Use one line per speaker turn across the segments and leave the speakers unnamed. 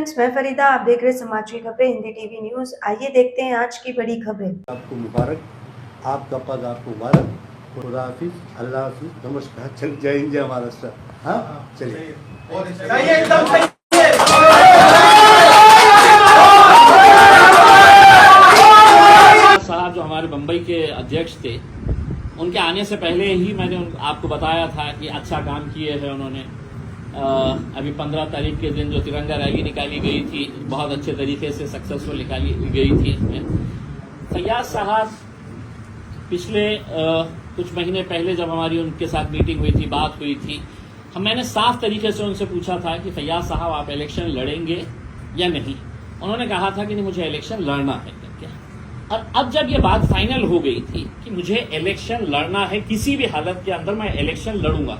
Friends, मैं फरीदा, आप देख रहे हैं समाज की खबरें हिंदी टीवी न्यूज। आइए देखते हैं आज की बड़ी खबरें।
आपको मुबारक, आपका पद आपको मुबारक। खुदा हाफिज, अल्लाह हाफिज, नमस्कार। चल, जय हिंद, जय महाराष्ट्र। हाँ, चलिए।
एकदम सही
साहब जो हमारे बम्बई के अध्यक्ष थे, उनके आने से पहले ही मैंने आपको बताया था कि अच्छा काम किए हैं उन्होंने। अभी 15 तारीख के दिन जो तिरंगा रैली निकाली गई थी, बहुत अच्छे तरीके से सक्सेसफुल निकाली गई थी। इसमें फैयाज साहब पिछले कुछ महीने पहले जब हमारी उनके साथ मीटिंग हुई थी, बात हुई थी, मैंने साफ तरीके से उनसे पूछा था कि फैयाज साहब आप इलेक्शन लड़ेंगे या नहीं। उन्होंने कहा था कि नहीं, मुझे इलेक्शन लड़ना है करके। और अब जब ये बात फाइनल हो गई थी कि मुझे इलेक्शन लड़ना है, किसी भी हालत के अंदर मैं इलेक्शन लड़ूंगा,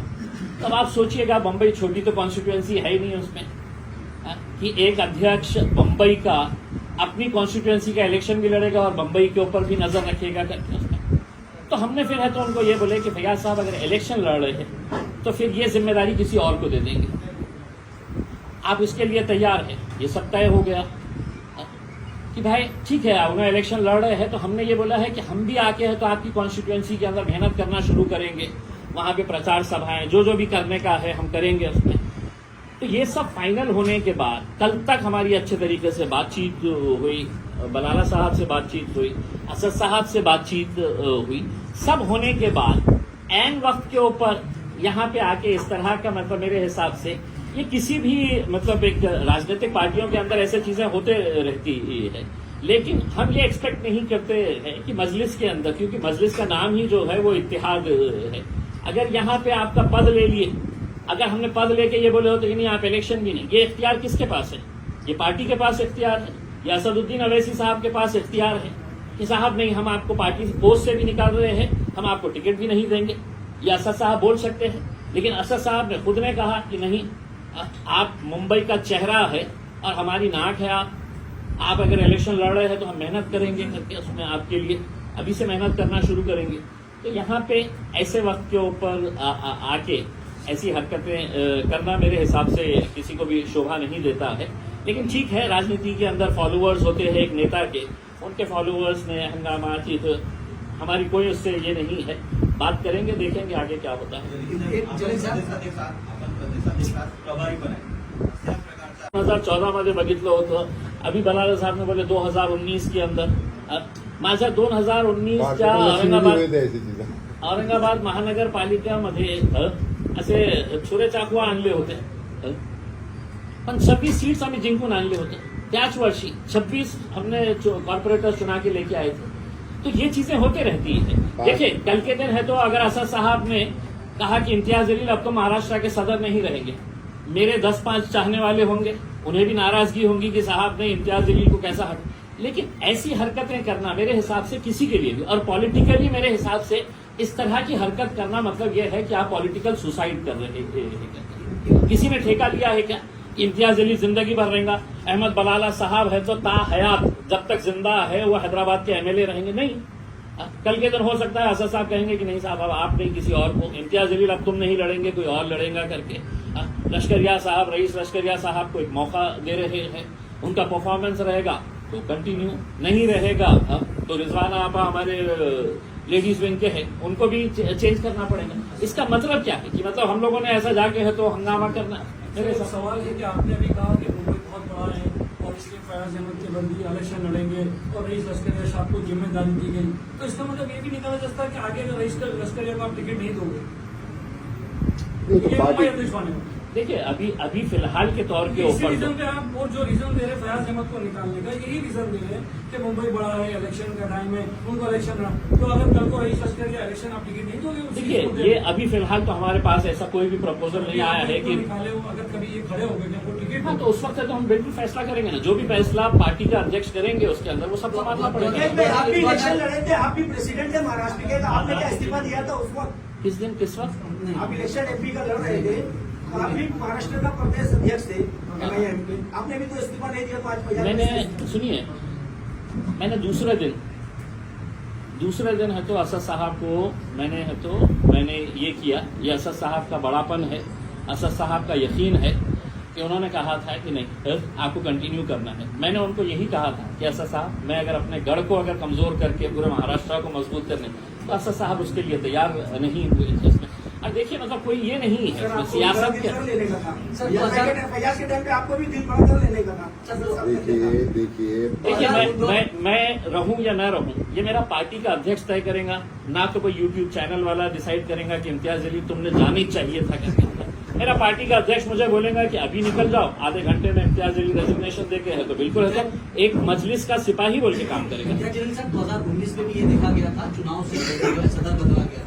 तब आप सोचिएगा बंबई छोटी तो कॉन्स्टिट्यूएंसी है ही नहीं उसमें, कि एक अध्यक्ष बंबई का अपनी कॉन्स्टिट्यूएंसी का इलेक्शन भी लड़ेगा और बंबई के ऊपर भी नजर रखेगा करके उसमें। तो हमने फिर है तो उनको ये बोले कि फैयाज साहब अगर इलेक्शन लड़ रहे हैं तो फिर ये जिम्मेदारी किसी और को दे देंगे, आप इसके लिए तैयार हैं। ये सब तय हो गया कि भाई ठीक है, उन्हें इलेक्शन लड़ रहे हैं, तो हमने ये बोला है कि हम भी आके है तो आपकी कॉन्स्टिट्यूएंसी के अंदर मेहनत करना शुरू करेंगे, वहां पे प्रचार सभाएं जो भी करने का है हम करेंगे उसमें। तो ये सब फाइनल होने के बाद कल तक हमारी अच्छे तरीके से बातचीत हुई, बलाला साहब से बातचीत हुई, असद साहब से बातचीत हुई। सब होने के बाद ऐन वक्त के ऊपर यहाँ पे आके इस तरह का, मतलब मेरे हिसाब से ये किसी भी मतलब एक राजनीतिक पार्टियों के अंदर ऐसे चीजें होते रहती है, लेकिन हम ये एक्सपेक्ट नहीं करते हैं कि मजलिस के अंदर, क्योंकि मजलिस का नाम ही जो है वो इत्तेहाद है। अगर यहाँ पे आपका पद ले लिए, अगर हमने पद लेके ये बोले होते कि नहीं आप इलेक्शन भी नहीं, ये इख्तियार किसके पास है? ये पार्टी के पास इख्तियार है, या असदुद्दीन अवैसी साहब के पास इख्तियार है कि साहब नहीं, हम आपको पार्टी पोस्ट से भी निकाल रहे हैं, हम आपको टिकट भी नहीं देंगे। ये असद साहब बोल सकते हैं, लेकिन असद साहब ने खुद ने कहा कि नहीं, आप मुंबई का चेहरा है और हमारी नाक है, आप अगर इलेक्शन लड़ रहे हैं तो हम मेहनत करेंगे करके उसमें आपके लिए अभी से मेहनत करना शुरू करेंगे। तो यहाँ पे ऐसे वक्त के ऊपर आके ऐसी हरकतें करना मेरे हिसाब से किसी को भी शोभा नहीं देता है। लेकिन ठीक है, राजनीति के अंदर फॉलोअर्स होते हैं एक नेता के, उनके फॉलोअर्स ने हंगामा की, तो हमारी कोई उससे ये नहीं है। बात करेंगे, देखेंगे आगे क्या होता है। 2014 मध्ये बघितलं होतं, अभी बलाला साहब ने बोले 2019 के अंदर। माझ्या 2019च्या औरंगाबाद महानगरपालिकेमध्ये असे छुरे चाकवा आणले होते, पण 26 सीट्स आम्ही जिंकून आणले होते त्याच वर्षी। 26 हमने कॉर्पोरेटर चुना के लेके आए थे। तो ये चीजें होते रहती है। देखिए, कल के दिन है तो अगर असद साहब ने कहा कि इम्तियाज जलील अब तो महाराष्ट्र के सदर नहीं रहेंगे, मेरे 10-5 चाहने वाले होंगे, उन्हें भी नाराजगी होगी कि साहब ने इम्तियाज जलील को कैसा हटा। लेकिन ऐसी हरकतें करना मेरे हिसाब से किसी के लिए भी, और पॉलिटिकली मेरे हिसाब से इस तरह की हरकत करना मतलब यह है कि आप पॉलिटिकल सुसाइड कर रहे हैं। किसी ने ठेका लिया है क्या? इम्तियाज जलील जिंदगी भर रहेगा, अहमद बलाला साहब है तो ता हयात जब तक जिंदा है वो हैदराबाद के एमएलए रहेंगे? नहीं। कल के दिन हो सकता है असद साहब कहेंगे कि नहीं साहब अब आप नहीं, किसी और को, इम्तियाज जलील अब तुम नहीं लड़ेंगे, कोई और लड़ेगा करके। लश्करिया साहब, रईस लश्करिया साहब को एक मौका दे रहे हैं, उनका परफॉर्मेंस रहेगा तो कंटिन्यू, नहीं रहेगा तो रिजवाना आपा हमारे लेडीज विंग के हैं, उनको भी चेंज करना पड़ेगा। इसका मतलब क्या है कि मतलब हम लोगों ने ऐसा जाके है तो हंगामा करना। मेरे
सवाल है कि आपने भी कहा कि मुंबई बहुत बड़ा है और इसलिए फैयाज अहमद के बंदी इलेक्शन लड़ेंगे और रईस लश्करिया साहब को जिम्मेदारी दी गई, तो इसका मतलब ये भी निकाला जा सकता है कि आगे अगर रईस लश्करिया को आप टिकट नहीं दोगे,
देखिए अभी फिलहाल के तौर के ऊपर
रीजन पे आप वो जो रीजन दे रहे फैयाज अहमद को निकालने का, यही रीजन दे रहे हैं कि मुंबई बड़ा है, इलेक्शन का टाइम है, उनको इलेक्शन ना, तो अगर कल को रईस लश्करिया इलेक्शन आप टिकट नहीं दोगे।
देखिए, ये अभी फिलहाल तो हमारे पास ऐसा कोई भी प्रपोजल नहीं आया है कि
अगर कभी ये खड़े हो गए वो टिकट,
हाँ, तो उस वक्त तो हम बिल्कुल फैसला करेंगे ना, जो भी फैसला पार्टी का अध्यक्ष करेंगे उसके अंदर वो सब संभालना पड़ेगा।
आप भी इलेक्शन लड़े थे, आप भी प्रेसिडेंट थे महाराष्ट्र के, आपने क्या इस्तीफा दिया था उस वक्त?
किस दिन, किस वक्त?
आप इलेक्शन एमपी का लड़ रहे थे, आप भी महाराष्ट्र का प्रदेश अध्यक्ष थे, आपने भी तो इस्तीफा नहीं दिया। 5
मैंने सुनिए, मैंने दूसरे दिन है तो असद साहब को मैंने ये किया, ये असद साहब का बड़ापन है, असद साहब का यकीन है कि उन्होंने कहा था कि नहीं आपको कंटिन्यू करना है। मैंने उनको यही कहा था कि असद साहब, मैं अगर अपने गढ़ को अगर कमजोर करके पूरे महाराष्ट्र को मजबूत करने, तो असद साहब उसके लिए तैयार नहीं हुए थे इसमें। और देखिए मतलब कोई ये नहीं है
सर,
सियासत के
लेने का था
सर,
फैयाज के टाइम पे आपको भी दिल बड़ा लेने का था।
देखिए
मैं रहूं या ना रहूं, ये मेरा पार्टी का अध्यक्ष तय करेगा, ना तो कोई यूट्यूब चैनल वाला डिसाइड करेगा कि इम्तियाज जलील तुमने जाना ही चाहिए था करके। मेरा पार्टी का अध्यक्ष मुझे बोलेगा कि अभी निकल जाओ, आधे घंटे में इम्तियाज जलील रेजिग्नेशन देके है तो बिल्कुल है, एक मजलिस का सिपाही बोल के काम करेगा।
इम्तियाज जलील साहब 2019 में भी ये देखा गया था, चुनाव से पहले जो है सदर बदला गया।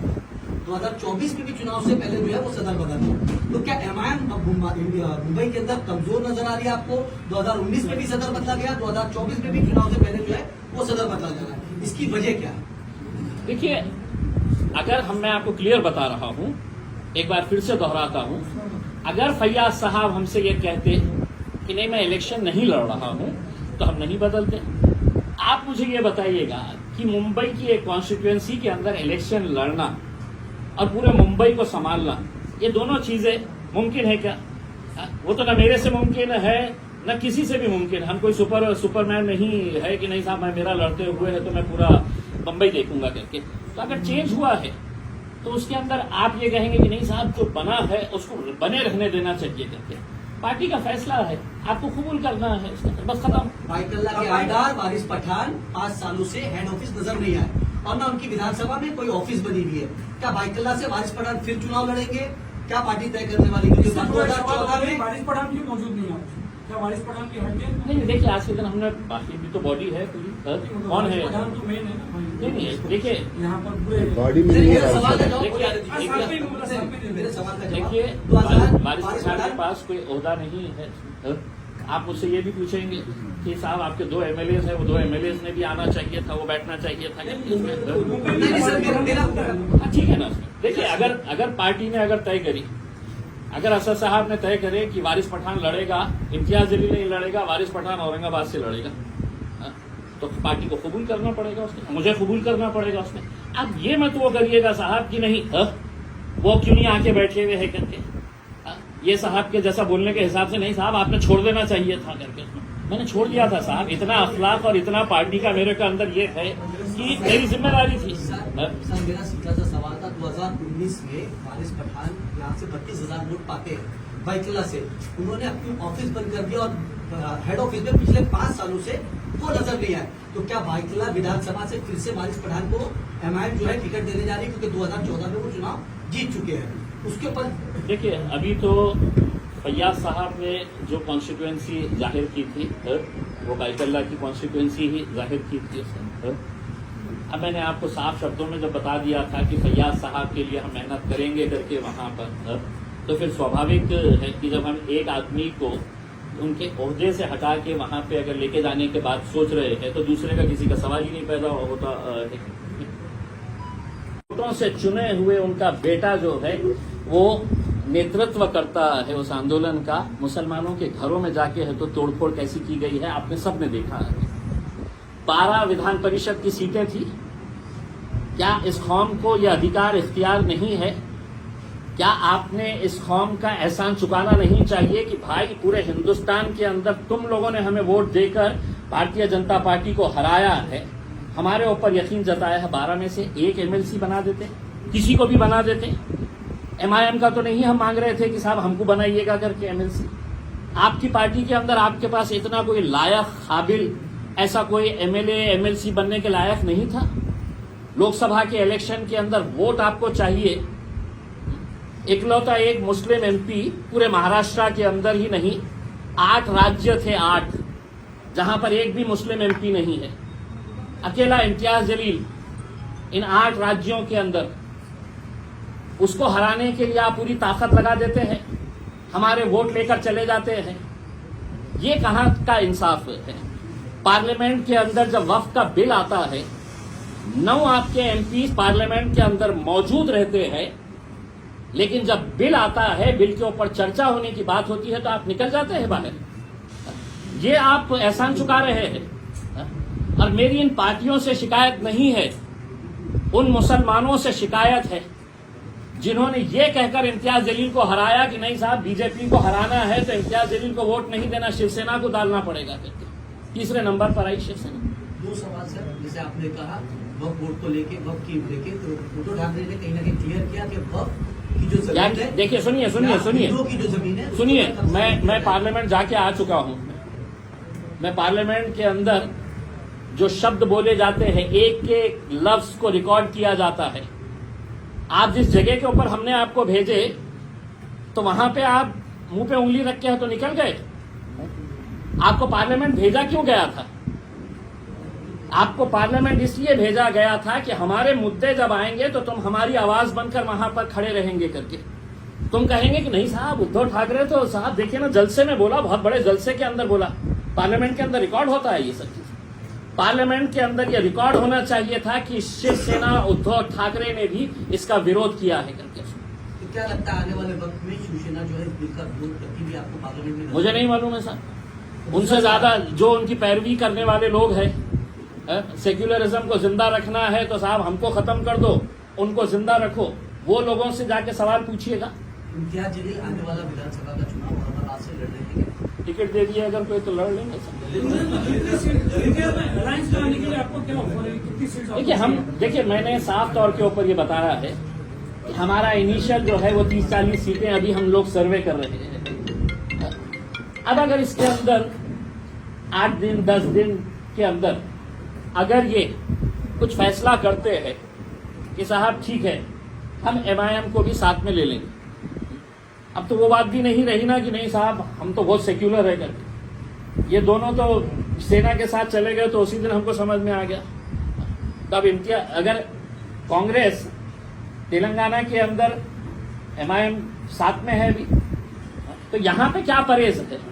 2024 में भी चुनाव से पहले जो है वो सदर बदल गया। तो क्या एमआईएम अब मुंबई के अंदर कमजोर नजर आ रही है आपको? 2019 में भी सदर बदला गया, 2024 में भी चुनाव से पहले जो है वो सदर बदला जा रहा है, इसकी वजह क्या है?
देखिए, अगर मैं आपको क्लियर बता रहा हूं, एक बार फिर से दोहराता हूं, अगर फैयाज साहब हमसे ये कहते कि नहीं मैं इलेक्शन नहीं लड़ रहा हूं तो हम नहीं बदलते। आप मुझे ये बताइएगा कि मुंबई की एक कॉन्स्टिट्यूएंसी के अंदर इलेक्शन लड़ना और पूरे मुंबई को संभालना, ये दोनों चीजें मुमकिन है क्या? वो तो न मेरे से मुमकिन है न किसी से भी मुमकिन। हम कोई सुपरमैन नहीं है कि नहीं साहब मैं मेरा लड़ते हुए है तो मैं पूरा मुंबई देखूंगा करके। तो अगर चेंज हुआ है तो उसके अंदर आप ये कहेंगे कि नहीं साहब जो बना है उसको बने रहने देना चाहिए करके। पार्टी का फैसला है, आपको कबूल करना है, बस खत्म।
बाइकल्ला के आइडार वारिस पठान 5 सालों से हेड ऑफिस नजर नहीं आए और ना उनकी विधानसभा में कोई ऑफिस बनी हुई है। क्या बाइकल्ला से वारिस पठान फिर चुनाव लड़ेंगे? क्या पार्टी तय करने वाली? क्योंकि 2014 में
वारिस पठान क्यों मौजूद नहीं है? क्या वारिस पठान की हड्डी
नहीं देखिए, आज के दिन हमने बाकी भी तो बॉडी है पूरी, कौन है?
पठान तो मेन है ना।
नहीं देखिए,
यहाँ पर पूरे
बॉडी में
सर,
नहीं
मेरा
है।
सवाल का जवाब
मेरे
सवाल का
देखिए
जवाब
वारिस पठान के पास कोई ओहदा नहीं है। आप मुझसे ये भी पूछेंगे कि साहब आपके 2 एमएलए हैं, वो 2 एमएलए ने भी आना चाहिए था, वो बैठना चाहिए था।
नहीं सर, मेरा
ठीक है ना। देखिए, अगर पार्टी ने अगर तय करी, अगर असद साहब ने तय करे कि वारिस पठान लड़ेगा, इम्तियाज जलील नहीं लड़ेगा, वारिस पठान औरंगाबाद से लड़ेगा, तो पार्टी को कबूल करना पड़ेगा उसने, मुझे कबूल करना पड़ेगा उसने। अब ये मत वो करिएगा साहब कि नहीं वो क्यों नहीं आके बैठे हुए है करके, ये साहब के जैसा बोलने के हिसाब से नहीं साहब आपने छोड़ देना चाहिए था करके। मैंने छोड़ दिया था साहब, इतना अखलाक और इतना पार्टी का मेरे के अंदर ये है कि मेरी जिम्मेदारी थी।
सर मेरा सीधा सा सवाल था, 2019 में वारिस पठान यहाँ से 32,000 वोट पाते हैं बाइकल्ला से, उन्होंने अपनी ऑफिस बंद कर दिया और हेड ऑफिस में पिछले 5 सालों से वो नजर नहीं आए। तो क्या बाइकल्ला विधानसभा से फिर से वारिस पठान को एमआईएम जो है टिकट देने जा रही है? क्योंकि 2014 में वो चुनाव जीत चुके हैं, उसके ऊपर
देखिए अभी तो फैयाज साहब ने जो कॉन्स्टिट्यूएंसी जाहिर की थी वो बाइकल्ला की कॉन्स्टिट्यूएंसी ही जाहिर की थी उसने। अब मैंने आपको साफ शब्दों में जब बता दिया था कि फैयाज साहब के लिए हम मेहनत करेंगे करके वहां पर, तो फिर स्वाभाविक है कि जब हम एक आदमी को उनके ओहदे से हटा के वहां पे अगर लेके जाने के बाद सोच रहे हैं तो दूसरे का किसी का सवाल ही नहीं पैदा होता। वोटों से चुने हुए उनका बेटा जो है वो नेतृत्व करता है उस आंदोलन का। मुसलमानों के घरों में जाके है तो तोड़फोड़ कैसी की गई है आपने सबने देखा है। 12 विधान परिषद की सीटें थी। क्या इस कौम को यह अधिकार इख्तियार नहीं है? क्या आपने इस कौम का एहसान चुकाना नहीं चाहिए कि भाई पूरे हिंदुस्तान के अंदर तुम लोगों ने हमें वोट देकर भारतीय जनता पार्टी को हराया है, हमारे ऊपर यकीन जताया है, 12 में से 1 एमएलसी बना देते, किसी को भी बना देते। एमआईएम का तो नहीं हम मांग रहे थे कि साहब हमको बनाइएगा करके एमएलसी। आपकी पार्टी के अंदर आपके पास इतना कोई लायक काबिल ऐसा कोई एमएलए एमएलसी बनने के लायक नहीं था। लोकसभा के इलेक्शन के अंदर वोट आपको चाहिए। इकलौता एक मुस्लिम एमपी पूरे महाराष्ट्र के अंदर ही नहीं 8 राज्य थे, 8 जहां पर एक भी मुस्लिम एमपी नहीं है। अकेला इम्तियाज जलील इन 8 राज्यों के अंदर, उसको हराने के लिए आप पूरी ताकत लगा देते हैं, हमारे वोट लेकर चले जाते हैं। ये कहां का इंसाफ है? पार्लियामेंट के अंदर जब वक्फ का बिल आता है, 9 आपके एमपी पार्लियामेंट के अंदर मौजूद रहते हैं, लेकिन जब बिल आता है, बिल के ऊपर चर्चा होने की बात होती है तो आप निकल जाते हैं बाहर। ये आप एहसान चुका रहे हैं। और मेरी इन पार्टियों से शिकायत नहीं है, उन मुसलमानों से शिकायत है जिन्होंने ये कहकर इम्तियाज जलील को हराया कि नहीं साहब बीजेपी को हराना है तो इम्तियाज जलील को वोट नहीं देना, शिवसेना को डालना पड़ेगा करके तीसरे नंबर पर आई शिवसेना।
दो सवाल सर, जैसे आपने कहा वक्फ बोर्ड को लेके, वक्फ की लेके, तो उद्धव ठाकरे ने कहीं ना कहीं क्लियर किया कि वक्फ की जो जमीन है,
देखिए सुनिए सुनिए सुनिए
हिंदुओं की जो जमीन है,
सुनिए, मैं पार्लियामेंट जाके आ चुका हूं। मैं पार्लियामेंट के अंदर जो शब्द बोले जाते हैं, एक एक लफ्ज को रिकॉर्ड किया जाता है। आप जिस जगह के ऊपर हमने आपको भेजे तो वहां पे आप मुंह पे उंगली रख के तो निकल गए। आपको पार्लियामेंट भेजा क्यों गया था? आपको पार्लियामेंट इसलिए भेजा गया था कि हमारे मुद्दे जब आएंगे तो तुम हमारी आवाज बनकर वहां पर खड़े रहेंगे करके। तुम कहेंगे कि नहीं साहब उद्धव ठाकरे तो साहब देखिए ना जलसे में बोला, बहुत बड़े जलसे के अंदर बोला। पार्लियामेंट के अंदर रिकॉर्ड होता है ये सब चीज। पार्लियामेंट के अंदर ये रिकॉर्ड होना चाहिए था कि शिवसेना उद्धव ठाकरे ने भी इसका विरोध किया है करके।
तो क्या लगता है आने वाले वक्त में शिवसेना जो है इस बिल का विरोध करती भी आपको पार्लियामेंट में?
मुझे नहीं मालूम है साहब। उनसे ज्यादा जो उनकी पैरवी करने वाले लोग हैं, सेक्युलरिज्म को जिंदा रखना है तो साहब हमको खत्म कर दो, उनको जिंदा रखो। वो लोगों से जाके सवाल पूछिएगा।
इम्तियाज जलील आने वाला विधानसभा का चुनाव अमरनाथ से लड़ रहे हैं,
टिकट दे दिए अगर कोई तो लड़ लेंगे।
अलायंस कराने के लिए आपको क्या ऑफर है, कितनी सीट?
देखिए मैंने साफ तौर के ऊपर ये बताया है कि हमारा इनिशियल जो है वो 30-40 सीटें अभी हम लोग सर्वे कर रहे हैं। अब अगर इसके अंदर 8 दिन 10 दिन के अंदर अगर ये कुछ फैसला करते हैं कि साहब ठीक है हम MIM को भी साथ में ले लेंगे, अब तो वो बात भी नहीं रही ना कि नहीं साहब हम तो बहुत सेक्युलर है करके। ये दोनों तो सेना के साथ चले गए तो उसी दिन हमको समझ में आ गया। तब अगर कांग्रेस तेलंगाना के अंदर MIM साथ में है भी तो यहाँ पे क्या परहेज है?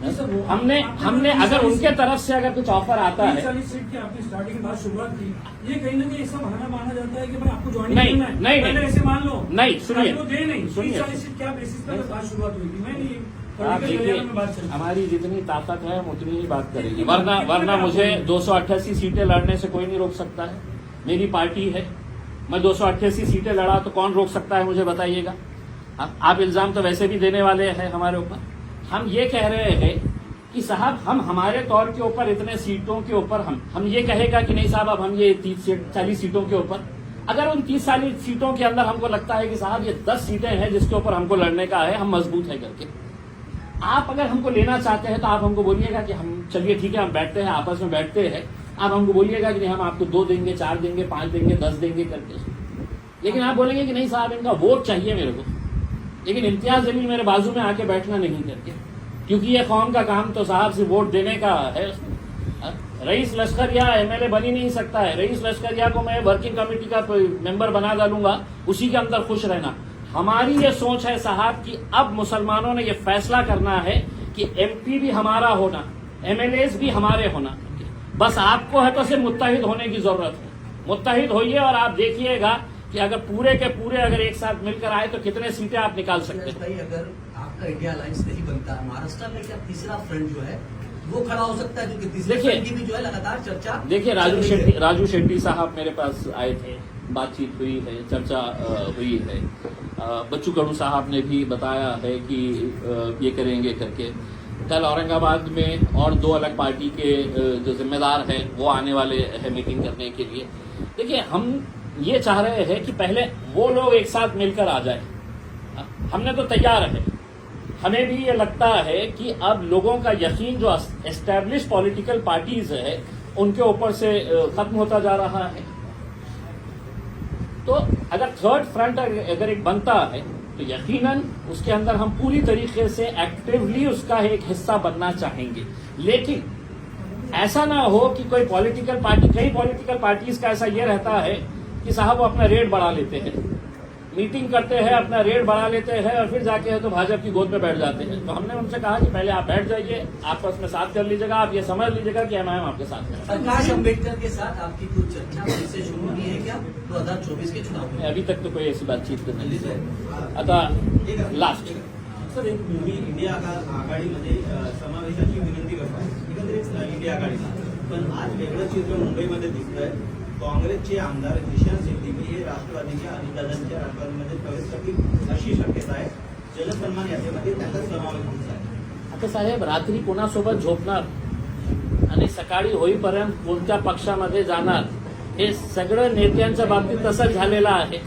हमने अगर उनके तरफ से अगर कुछ ऑफर आता है,
40 सीट की आपने स्टार्टिंग के बाद शुरुआत की, ये कहीं ना कहीं ऐसा बहाना माना जाता है कि भाई आपको ज्वाइन
नहीं,
करना है,
नहीं,
पहले
नहीं।
ऐसे मान लो,
नहीं, सुनिए,
आपको दे नहीं,
सुनिए।
40 सीट क्या बेसिस पर बात शुरुआत हुई थी? मैं नहीं
आप देखिए हमारी जितनी ताकत है हम उतनी ही बात करेंगे, वरना मुझे 288 सीटें लड़ने से कोई नहीं रोक सकता है। मेरी पार्टी है, मैं 288 सीटें लड़ा तो कौन रोक सकता है मुझे बताइएगा। आप इल्जाम तो वैसे भी देने वाले हैं हमारे ऊपर। हम ये कह रहे हैं कि साहब हम हमारे तौर के ऊपर इतने सीटों के ऊपर हम ये कहेगा कि नहीं साहब अब हम ये 30-40 सीटों के ऊपर, अगर उन 30-40 सीटों के अंदर हमको लगता है कि साहब ये 10 सीटें हैं जिसके ऊपर हमको लड़ने का है, हम मजबूत है करके, आप अगर हमको लेना चाहते हैं तो आप हमको बोलिएगा कि हम चलिए ठीक है हम बैठते हैं, आपस में बैठते हैं। आप हमको बोलिएगा कि नहीं हम आपको 2 देंगे, 4 देंगे, 5 देंगे, 10 देंगे करके। लेकिन आप बोलेंगे कि नहीं साहब इनका वोट चाहिए मेरे को, लेकिन इम्तियाज जलील मेरे बाजू में आके बैठना नहीं करके, क्योंकि ये कौम का काम तो साहब से वोट देने का है। रईस लश्करिया MLA बन ही नहीं सकता है। रईस लश्करिया को मैं वर्किंग कमेटी का मेंबर बना डालूंगा, उसी के अंदर खुश रहना। हमारी ये सोच है साहब कि अब मुसलमानों ने ये फैसला करना है कि MP भी हमारा होना, MLAs भी हमारे होना। बस आपको है तो सिर्फ मुत्तहिद होने की जरूरत है। मुत्तहिद होइए और आप देखिएगा कि अगर पूरे के पूरे अगर एक साथ मिलकर आए तो कितने सीटें आप निकाल सकते हैं।
भाई अगर आपका इंडिया अलायंस नहीं बनता, महाराष्ट्र में क्या तीसरा फ्रंट जो है वो खड़ा हो सकता है? क्योंकि तीसरे फ्रंट की भी जो है लगातार चर्चा।
देखिए राजू शेट्टी साहब मेरे पास आए थे, बातचीत हुई है, चर्चा हुई है। बच्चू कडू साहब ने भी बताया है कि ये करेंगे करके। कल औरंगाबाद में और 2 अलग पार्टी के जो जिम्मेदार हैं वो आने वाले हैं मीटिंग करने के लिए। देखिए हम ये चाह रहे हैं कि पहले वो लोग एक साथ मिलकर आ जाए। हमने तो तैयार है। हमें भी ये लगता है कि अब लोगों का यकीन जो एस्टैब्लिश पॉलिटिकल पार्टीज है उनके ऊपर से खत्म होता जा रहा है। तो अगर थर्ड फ्रंट अगर एक बनता है तो यकीनन उसके अंदर हम पूरी तरीके से एक्टिवली उसका एक हिस्सा बनना चाहेंगे। लेकिन ऐसा ना हो कि कोई पॉलिटिकल पार्टी, कई पॉलिटिकल पार्टीज का ऐसा ये रहता है कि साहब वो अपना रेट बढ़ा लेते हैं, मीटिंग करते हैं, अपना रेट बढ़ा लेते हैं और फिर जाके तो भाजपा की गोद में बैठ जाते हैं। तो हमने उनसे कहा कि पहले आप बैठ जाइए, आपस में साथ कर लीजिएगा, आप ये समझ लीजिएगा कि MIM आपके साथ है।
प्रकाश अम्बेडकर के साथ आपकी कुछ चर्चा फिर से शुरू हुई है क्या 2024 के चुनाव में?
अभी तक तो कोई ऐसी बातचीत नहीं है। आता लास्ट
सर एक मी इंडिया आघाडीमध्ये समावेशाची विनंती करतो एकंदरीत इंडिया आघाडीला, पण आज वेगळं चित्र मुंबईमध्ये दिसतंय। काँग्रेसचे आमदार निशांत सिद्दीकी हे राष्ट्रवादी राष्ट्रवादीच्या अजितदादांच्या राष्ट्रवादीमध्ये प्रवेश करतील अशी शक्यता आहे. जलसन्मान यादीमध्ये त्याचा समावेश होत आहे.
आता साहेब रात्री कोणासोबत झोपणार आणि सकाळी होईपर्यंत कोणत्या पक्षामध्ये जाणार हे सगळं नेत्यांच्या बाबतीत तसंच झालेलं आहे.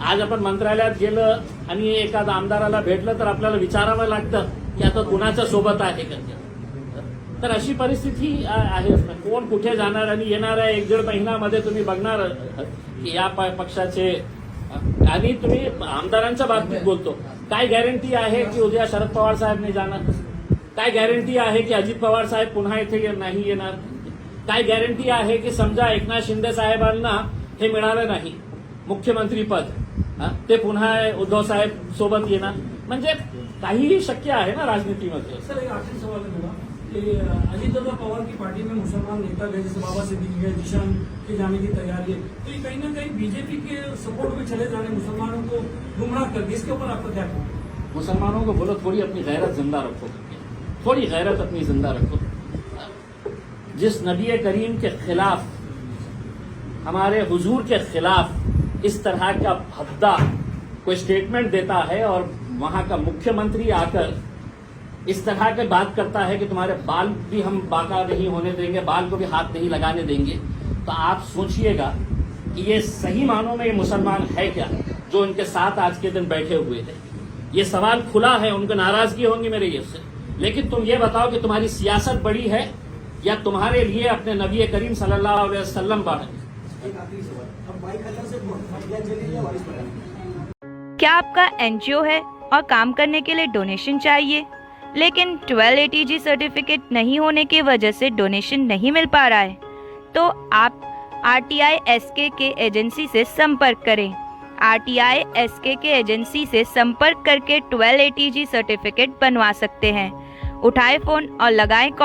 आज आपण मंत्रालयात गेलं आणि एखाद्या आमदाराला भेटलं तर आपल्याला विचारावं लागतं की आता कुणाच्या सोबत आहे का. तर अशी परिस्थिती आहे. कोण कुठे जाणार आणि येणाऱ्या 1-1.5 महिन्यामध्ये तुम्ही बघणार की या पक्षाचे आणि तुम्ही आमदारांच्या बाबतीत बोलतो. काय गॅरंटी आहे की उद्या शरद पवार साहेब नाही जाणार? काय गॅरंटी आहे की अजित पवार साहेब पुन्हा इथे नाही येणार? काय गॅरंटी आहे की समजा एकनाथ शिंदे साहेबांना हे मिळालं नाही मुख्यमंत्री पद, ते पुन्हा उद्धव साहेब सोबत येणार? म्हणजे काहीही शक्य आहे ना राजनीतीमध्ये.
सर एक आखिरी सवाल है मेरा कि अजीत पवार की पार्टी में मुसलमान नेता गए, जैसे बाबा सिद्दीकी गए, जिशान के जाने की तैयारी है, तो ये कहीं ना कहीं बीजेपी के सपोर्ट में चले जाने मुसलमानों को गुमराह कर दिया. इसके ऊपर आपका क्या कहना है?
मुसलमानों को बोलो थोड़ी अपनी गैरत जिंदा रखो, थोड़ी गैरत अपनी जिंदा रखो. जिस नबी करीम के खिलाफ, हमारे हुजूर के खिलाफ इस तरह का भद्दा कोई स्टेटमेंट देता है और वहां का मुख्यमंत्री आकर इस तरह की बात करता है कि तुम्हारे बाल भी हम बाका नहीं होने देंगे, बाल को भी हाथ नहीं लगाने देंगे, तो आप सोचिएगा कि ये सही मानों में ये मुसलमान है क्या जो इनके साथ आज के दिन बैठे हुए थे. ये सवाल खुला है, उनको नाराजगी होंगी मेरे ये से. लेकिन तुम ये बताओ कि तुम्हारी सियासत बड़ी है या तुम्हारे लिए अपने नबी करीम सल्लल्लाहु अलैहि वसल्लम बड़ा है?
एक आखिरी सवाल, अब बाइक हल्ला से श्रद्धांजलि या वारिस पठान?
क्या आपका एनजीओ है और काम करने के लिए डोनेशन चाहिए, लेकिन 12 ATG सर्टिफिकेट नहीं होने की वजह से डोनेशन नहीं मिल पा रहा है, तो आप RTI SK के एजेंसी से संपर्क करें. RTI SK के एजेंसी से संपर्क करके 12 ATG सर्टिफिकेट बनवा सकते हैं. उठाए फ़ोन और लगाएं कॉल.